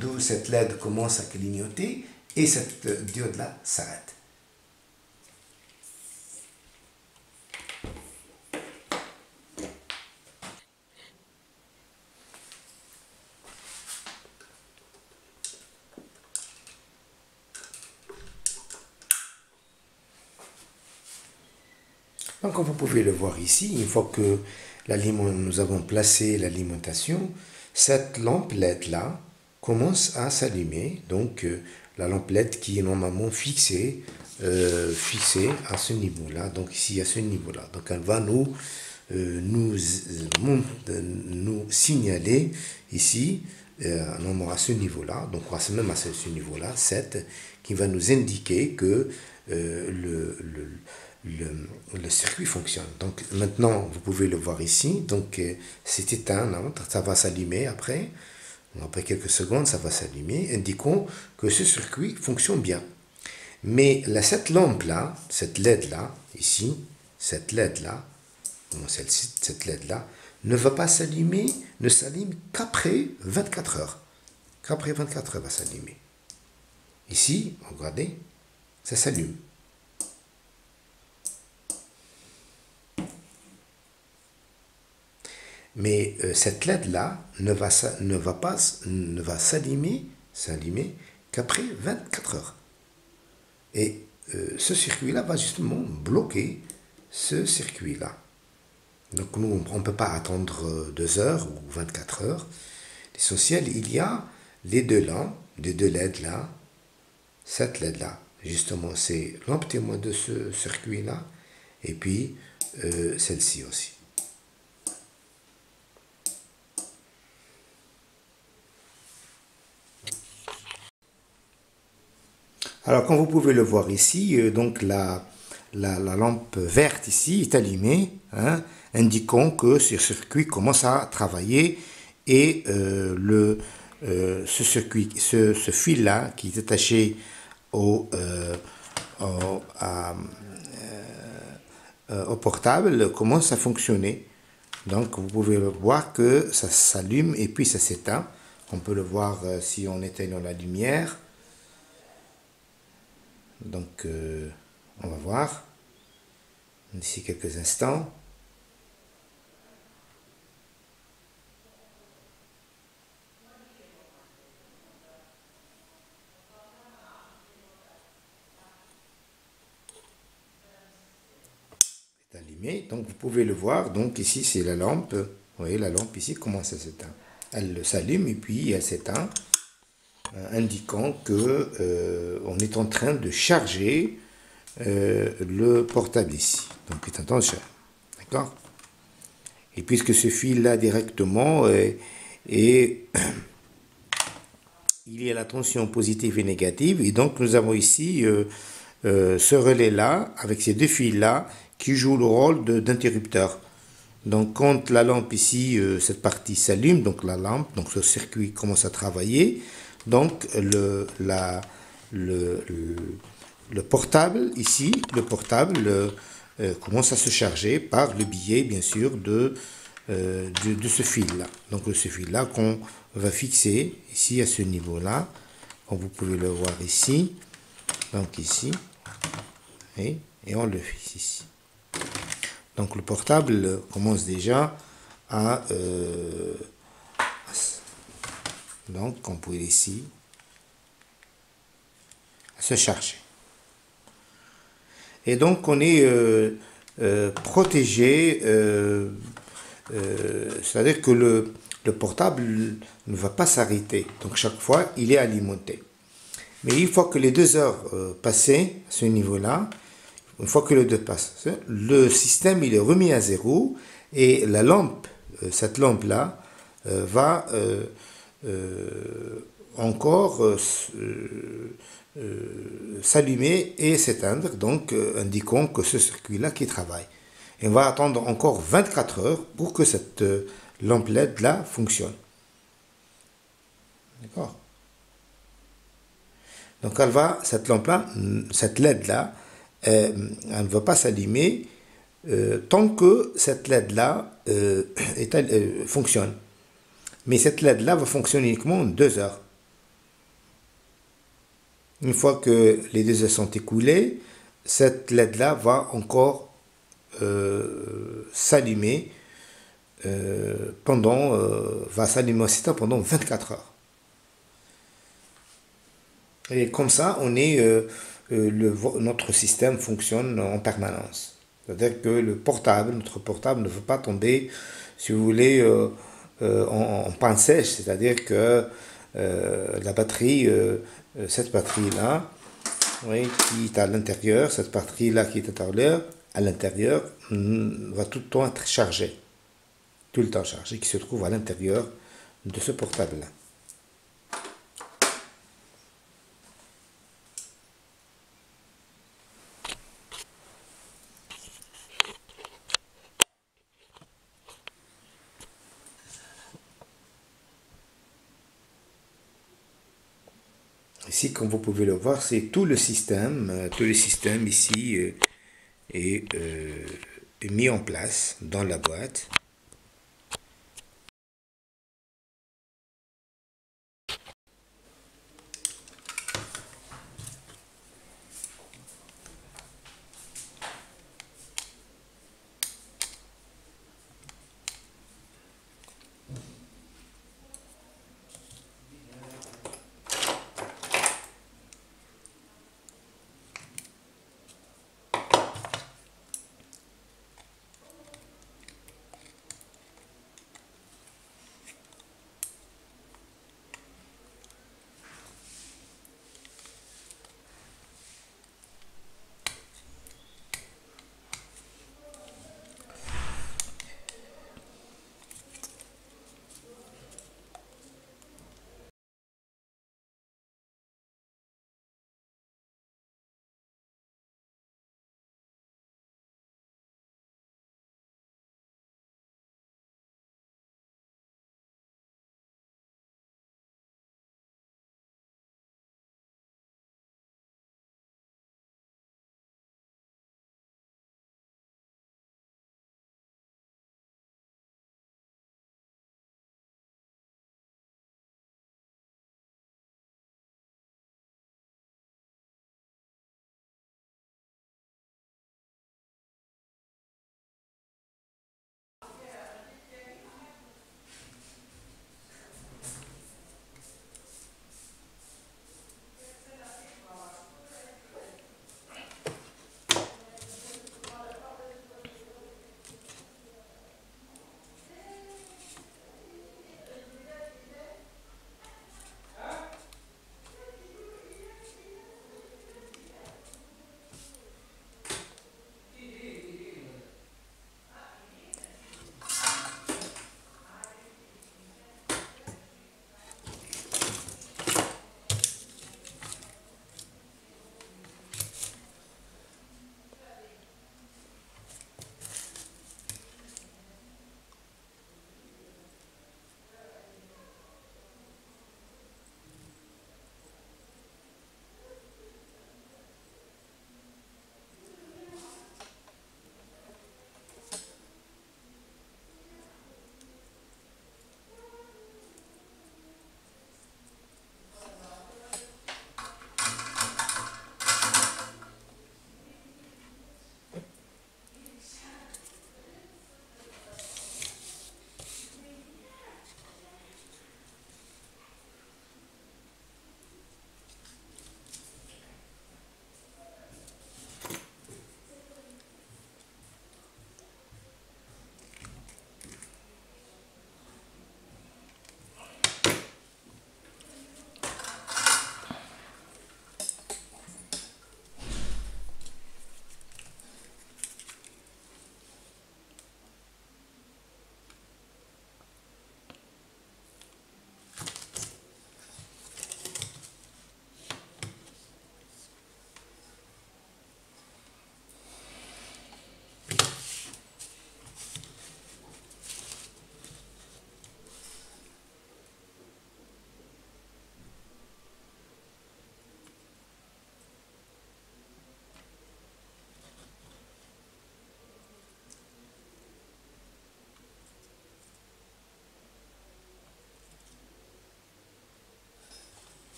D'où cette LED commence à clignoter et cette diode-là s'arrête. Donc, comme vous pouvez le voir ici, une fois que nous avons placé l'alimentation, cette lampe LED-là commence à s'allumer. Donc, la lampe LED qui est normalement fixée à ce niveau-là, donc ici à ce niveau-là. Donc, elle va nous signaler ici, normalement à ce niveau-là, donc même à ce niveau-là, 7, qui va nous indiquer que le circuit fonctionne. Donc maintenant, vous pouvez le voir ici. Donc c'est éteint, ça va s'allumer après. Après quelques secondes, ça va s'allumer, indiquant que ce circuit fonctionne bien. Mais cette lampe-là, cette LED-là, ici, cette LED-là, cette LED-là, ne va pas s'allumer, ne s'allume qu'après 24 heures. Qu'après 24 heures, va s'allumer. Ici, regardez, ça s'allume. Mais cette LED-là ne va s'allumer qu'après 24 heures. Et ce circuit-là va justement bloquer ce circuit-là. Donc nous, on ne peut pas attendre 2 heures ou 24 heures. L'essentiel, il y a les deux lampes, les deux LED-là, cette LED-là. Justement, c'est lampe témoin de ce circuit-là, et puis celle-ci aussi. Alors, comme vous pouvez le voir ici, donc la lampe verte ici est allumée, indiquant que ce circuit commence à travailler et ce fil-là qui est attaché au portable commence à fonctionner. Donc, vous pouvez voir que ça s'allume et puis ça s'éteint. On peut le voir si on éteigne la lumière. Donc, on va voir d'ici quelques instants. C'est allumé, donc vous pouvez le voir. Donc ici, c'est la lampe. Vous voyez, la lampe ici commence à s'éteindre. Elle s'allume et puis elle s'éteint, indiquant que on est en train de charger le portable ici. Donc, faites attention. D'accord? Et puisque ce fil-là directement il y a la tension positive et négative, et donc nous avons ici ce relais-là, avec ces deux fils-là, qui jouent le rôle d'interrupteur. Donc quand la lampe ici, cette partie s'allume, donc la lampe, donc ce circuit commence à travailler, donc le portable ici, commence à se charger par le biais bien sûr de ce fil-là. Donc ce fil-là qu'on va fixer ici à ce niveau-là, comme vous pouvez le voir ici, donc ici, et on le fixe ici. Donc le portable commence déjà à donc on peut ici à se charger. Et donc on est protégé, c'est-à-dire que le portable ne va pas s'arrêter. Donc chaque fois il est alimenté. Mais une fois que les 2 heures passées à ce niveau-là, une fois que les 2 passent, le système il est remis à zéro et la lampe, cette lampe-là, va encore s'allumer et s'éteindre, donc indiquant que ce circuit-là qui travaille. Et on va attendre encore 24 heures pour que cette lampe LED-là fonctionne. D'accord? Donc elle va, cette lampe-là, cette LED-là, elle ne va pas s'allumer tant que cette LED-là fonctionne. Mais cette LED-là va fonctionner uniquement 2 heures. Une fois que les 2 heures sont écoulées, cette LED-là va encore s'allumer va s'allumer aussi pendant 24 heures. Et comme ça, notre système fonctionne en permanence. C'est-à-dire que notre portable ne veut pas tomber, si vous voulez, en panne sèche. C'est-à-dire que la batterie, cette batterie-là, oui, qui est à l'intérieur, cette partie-là qui est à l'intérieur, va tout le temps être chargée. Tout le temps chargée, qui se trouve à l'intérieur de ce portable-là. Ici, comme vous pouvez le voir, c'est tout le système ici est mis en place dans la boîte.